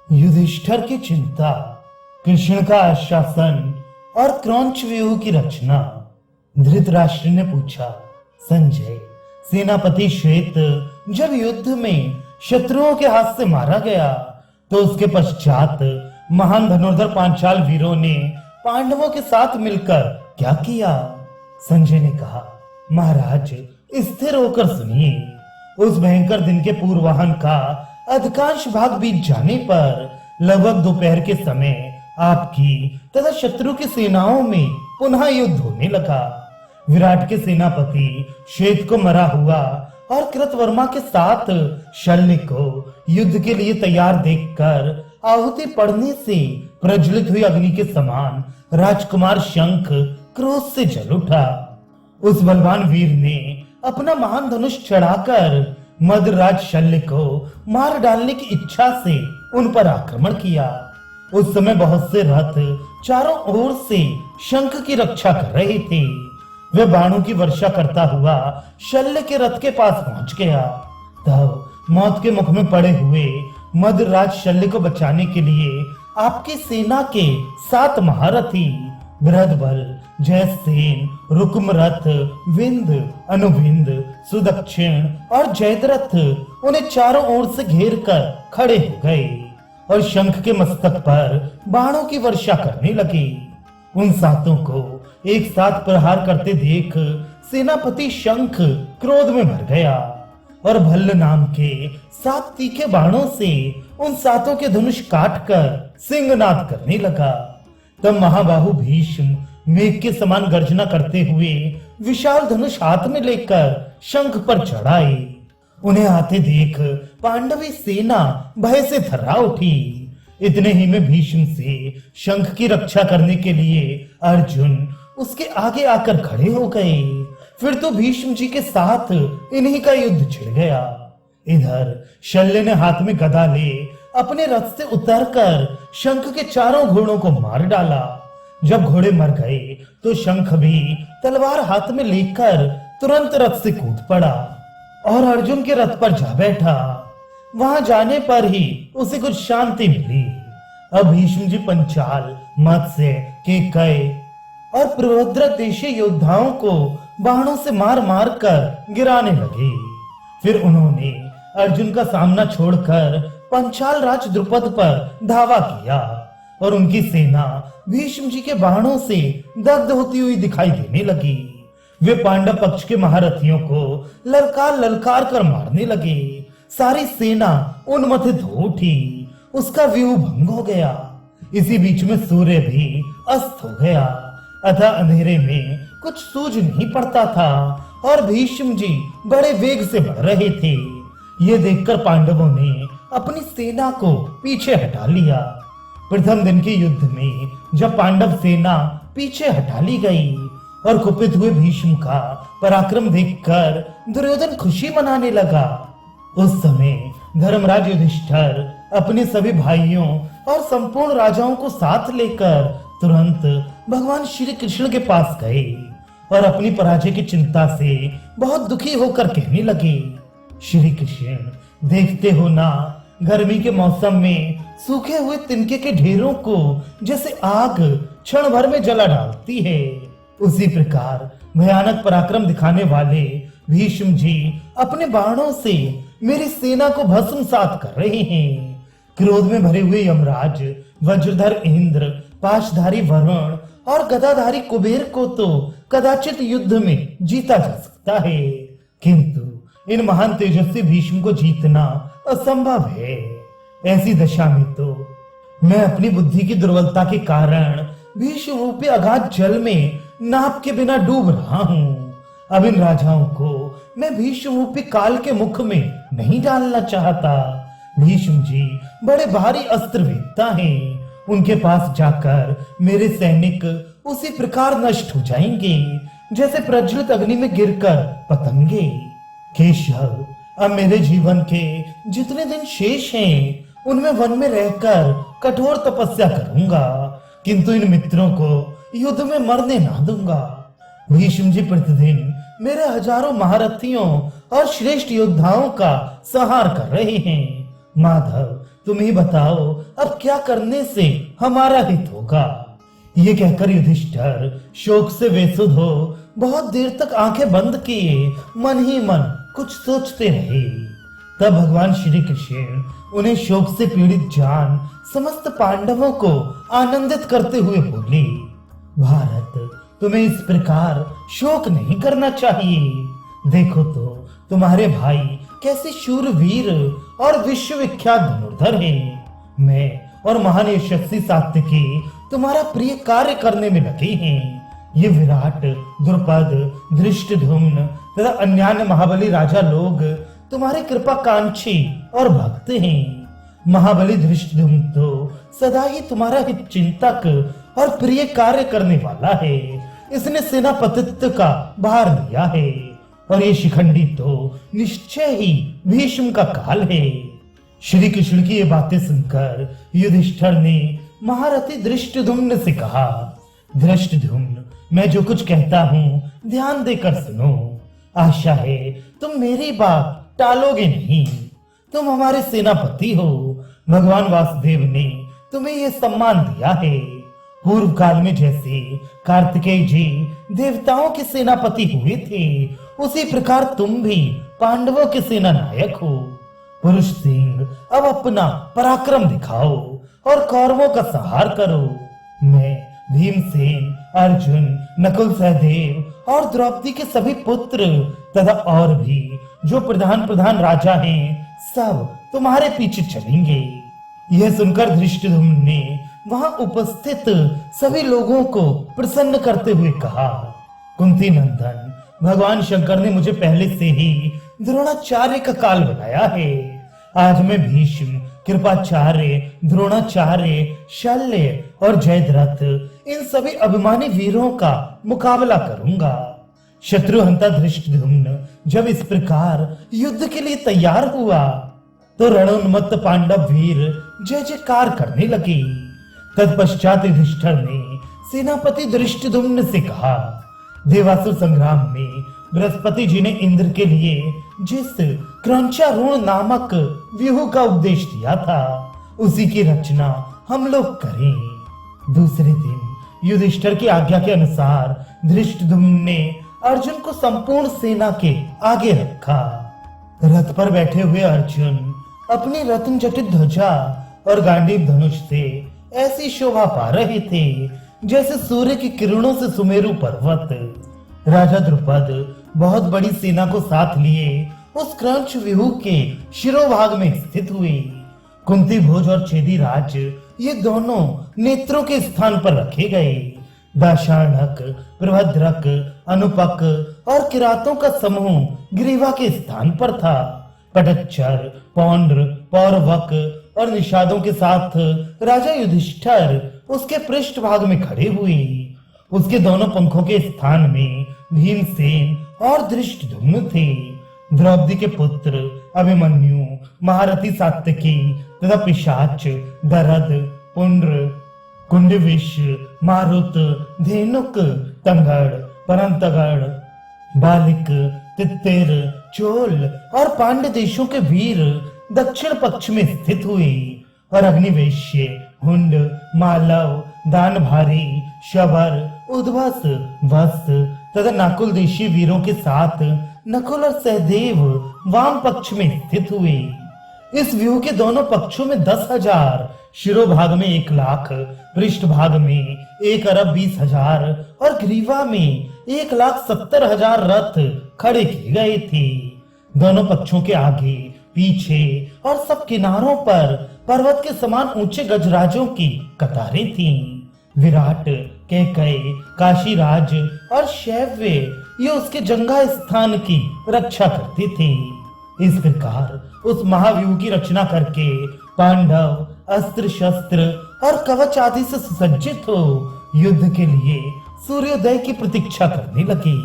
युधिष्ठिर की चिंता, कृष्ण का आश्वासन और क्रौंच व्यूह की रचना। धृतराष्ट्र ने पूछा, संजय, सेनापति श्वेत जब युद्ध में शत्रुओं के हाथ से मारा गया तो उसके पश्चात महान धनुर्धर पांचाल वीरों ने पांडवों के साथ मिलकर क्या किया? संजय ने कहा, महाराज, स्थिर होकर सुनिए। उस भयंकर दिन के पूर्वाह्न का अधिकांश भाग बीत जाने पर लगभग दोपहर के समय आपकी तथा शत्रु की सेनाओं में पुनः युद्ध होने लगा। विराट के सेनापति श्वेत को मरा हुआ और कृतवर्मा के साथ शल्य को युद्ध के लिए तैयार देखकर आहुति पड़ने से प्रज्वलित हुई अग्नि के समान राजकुमार शंख क्रोध से जल उठा। उस बलवान वीर ने अपना महान धनुष चढ़ाकर मदराज शल्य को मार डालने की इच्छा से उन पर आक्रमण किया। उस समय बहुत से रथ चारों ओर से शंख की रक्षा कर रहे थे। वे बाणों की वर्षा करता हुआ शल्य के रथ के पास पहुंच गया। तब मौत के मुख में पड़े हुए मदराज शल्य को बचाने के लिए आपकी सेना के 7 महारथी बृहदबल, जयसेन, रुक्मरथ, विंध, अनुविंद, सुदक्षिण और जयद्रथ उन्हें चारों ओर से घेर कर खड़े हो गए और शंख के मस्तक पर बाणों की वर्षा करने लगे। उन 7 को एक साथ प्रहार करते देख सेनापति शंख क्रोध में भर गया और भल्ल नाम के 7 तीखे बाणों से उन 7 के धनुष काटकर सिंहनाद करने लगा। तब महाबाहु भीष्म मेघ के समान गर्जना करते हुए विशाल धनुष हाथ में लेकर शंख पर चढ़ाए। उन्हें आते देख पांडवी सेना भय से थर्रा उठी। इतने ही में भीष्म से शंख की रक्षा करने के लिए अर्जुन उसके आगे आकर खड़े हो गए। फिर तो भीष्म जी के साथ इन्हीं का युद्ध छिड़ गया। इधर शल्य ने हाथ में गदा ले अपने रथ से उतरकर शंख के चारों घोड़ों को मार डाला। जब घोड़े मर गए तो शंख भी तलवार हाथ में लेकर तुरंत रथ से कूद पड़ा और अर्जुन के रथ पर जा बैठा। वहां जाने पर ही उसे कुछ शांति मिली। अब भीष्म जी पंचाल, मत्स्य, केकय और प्रभद्र देशी योद्धाओं को बाणों से मार मार कर गिराने लगे। फिर उन्होंने अर्जुन का सामना छोड़कर पंचाल राज द्रुपद पर धावा किया और उनकी सेना भीष्म जी के बाणों से दग्ध होती हुई दिखाई देने लगी। वे पांडव पक्ष के महारथियों को ललकार ललकार कर मारने लगे। सारी सेना उन्मथित हो उठी। उसका व्यूह भंग हो गया। इसी बीच में सूर्य भी अस्त हो गया। अतः अंधेरे में कुछ सूझ नहीं पड़ता था और भीष्म जी बड़े वेग से बढ़ रहे थे। ये देखकर पांडवों ने अपनी सेना को पीछे हटा लिया। प्रथम दिन के युद्ध में जब पांडव सेना पीछे हटा ली गई और कुपित हुए भीष्म का पराक्रम देखकर दुर्योधन खुशी मनाने लगा, उस समय धर्मराज युधिष्ठिर अपने सभी भाइयों और संपूर्ण राजाओं को साथ लेकर तुरंत भगवान श्री कृष्ण के पास गए और अपनी पराजय की चिंता से बहुत दुखी होकर कहने लगे, श्री कृष्ण, देखते हो ना, गर्मी के मौसम में सूखे हुए तिनके के ढेरों को जैसे आग क्षण भर में जला डालती है, उसी प्रकार भयानक पराक्रम दिखाने वाले भीष्म जी अपने बाणों से मेरी सेना को भस्मसात कर रहे हैं। क्रोध में भरे हुए यमराज, वज्रधर इंद्र, पाशधारी वरुण और गदाधारी कुबेर को तो कदाचित युद्ध में जीता जा सकता है, किंतु इन महान तेजस्वी भीष्म को जीतना असंभव है। ऐसी दशा में तो मैं अपनी बुद्धि की दुर्बलता के कारण भीष्म रूपी अगाध जल में नाव के बिना डूब रहा हूँ। अब इन राजाओं को मैं भीष्म रूपी काल के मुख में नहीं डालना चाहता। भीष्म जी बड़े भारी अस्त्र वेदता हैं। उनके पास जाकर मेरे सैनिक उसी प्रकार नष्ट हो जाएंगे जैसे प्रज्वलित अग्नि में गिरकर पतंगे। केशव, अब मेरे जीवन के जितने दिन शेष हैं उनमें वन में रहकर कठोर तपस्या करूंगा, किंतु इन मित्रों को युद्ध में मरने ना दूंगा। भीष्म जी प्रतिदिन मेरे हजारों महारथियों और श्रेष्ठ योद्धाओं का संहार कर रहे हैं। माधव, तुम ही बताओ अब क्या करने से हमारा हित होगा। ये कहकर युधिष्ठिर शोक से बेसुध हो बहुत देर तक आंखें बंद किए मन ही मन कुछ सोचते रहे। तब भगवान श्री कृष्ण उन्हें शोक से पीड़ित जान समस्त पांडवों को आनंदित करते हुए बोले, भारत, तुम्हें इस प्रकार शोक नहीं करना चाहिए। देखो तो तुम्हारे भाई कैसे शूरवीर और विश्वविख्यात धनुर्धर हैं। मैं और महान यशस्वी सात्यकी तुम्हारा प्रिय कार्य करने में लगे हैं। ये विराट, द्रुपद, धृष्टद्युम्न तथा अन्य महाबली राजा लोग तुम्हारे कृपा कांक्षी और भक्त हैं। महाबली धृष्टद्युम्न तो सदा ही तुम्हारा हित चिंतक और प्रिय कार्य करने वाला है। इसने सेनापतित्व का भार लिया है और ये शिखंडी तो निश्चय ही भीष्म का काल है। श्री कृष्ण की ये बातें सुनकर युधिष्ठिर ने महारथी धृष्टद्युम्न से कहा, धृष्टद्युम्न, मैं जो कुछ कहता हूँ ध्यान देकर सुनो। आशा है तुम मेरी बात टालोगे नहीं। तुम हमारे सेनापति हो। भगवान वासुदेव ने तुम्हें ये सम्मान दिया है। पूर्व काल में जैसे कार्तिकेय जी देवताओं के सेनापति हुए थे, उसी प्रकार तुम भी पांडवों के सेना नायक हो। पुरुष सिंह, अब अपना पराक्रम दिखाओ और कौरवों का संहार करो। मैं भीमसेन, अर्जुन, नकुल, सहदेव और द्रौपदी के सभी पुत्र तथा और भी जो प्रधान राजा हैं, सब तुम्हारे पीछे चलेंगे। यह सुनकर धृष्टद्युम्न ने वहां उपस्थित सभी लोगों को प्रसन्न करते हुए कहा, कुंती नंदन, भगवान शंकर ने मुझे पहले से ही द्रोणाचार्य का काल बनाया है। आज मैं भीष्म, कृपाचार्य, द्रोणाचार्य, शल्य और जयद्रथ इन सभी अभिमानी वीरों का मुकाबला करूंगा। शत्रुहंता धृष्टद्युम्न जब इस प्रकार युद्ध के लिए तैयार हुआ तो रणोन्मत्त पांडव वीर जय जयकार करने लगे। तत्पश्चात युधिष्ठिर ने सेनापति धृष्टद्युम्न से कहा, देवासुर संग्राम में बृहस्पति जी ने इंद्र के लिए जिस क्रौंचारूढ़ नामक व्यूह का उपदेश दिया था, उसी की रचना हम लोग करें। दूसरे दिन युधिष्ठिर की आज्ञा के अनुसार धृष्टद्युम्न ने अर्जुन को संपूर्ण सेना के आगे रखा। रथ पर बैठे हुए अर्जुन अपनी रत्न जटित ध्वजा और गांडीव धनुष से ऐसी शोभा पा रहे थे जैसे सूर्य की किरणों से सुमेरु पर्वत। राजा द्रुपद बहुत बड़ी सेना को साथ लिए उस क्रंच व्यूह के शिरोभाग में स्थित हुए। कुंती भोज और छेदी राज ये दोनों नेत्रों के स्थान पर रखे गए। दाशानक, प्रभद्रक, अनुपक और किरातों का समूह ग्रीवा के स्थान पर था। पटच्चर, पौंड्र, पौरवक और निषादों के साथ राजा युधिष्ठिर उसके पृष्ठभाग में खड़े हुए। उसके दोनों पंखों के स्थान में भीमसेन और धृष्टद्युम्न थे। द्रौपदी के पुत्र अभिमन्यु, महारथी सात्यकी तथा पिशाच, दरद, पुंड्र, कुंडविश, मारुत, धेनुक, तंगड़, परंतगड़, बालिक, तित्तिर, चोल और पांड्य देशों के वीर दक्षिण पक्ष में स्थित हुए और अग्निवेश्य, हुंड, मालव, दानभारी, शबर, उद्वस, वस तथा नाकुल देशी वीरों के साथ नकुल और सहदेव वाम पक्ष में स्थित हुए। इस व्यूह के दोनों पक्षों में 10,000, शिरोभाग में 1,00,000, पृष्ठभाग में 1,20,000 और ग्रीवा में 1,70,000 रथ खड़े किए गए थे। दोनों पक्षों के आगे, पीछे और सब किनारों पर पर्वत के समान ऊंचे गजराजों की कतारें थीं। विराट, कैकय, काशीराज और शैव्य ये उसके जंगा स्थान की रक्षा करते थे। इस प्रकार उस महाव्यूह की रचना करके पांडव अस्त्र शस्त्र और कवच आदि से सुसज्जित हो युद्ध के लिए सूर्योदय की प्रतीक्षा करने लगे।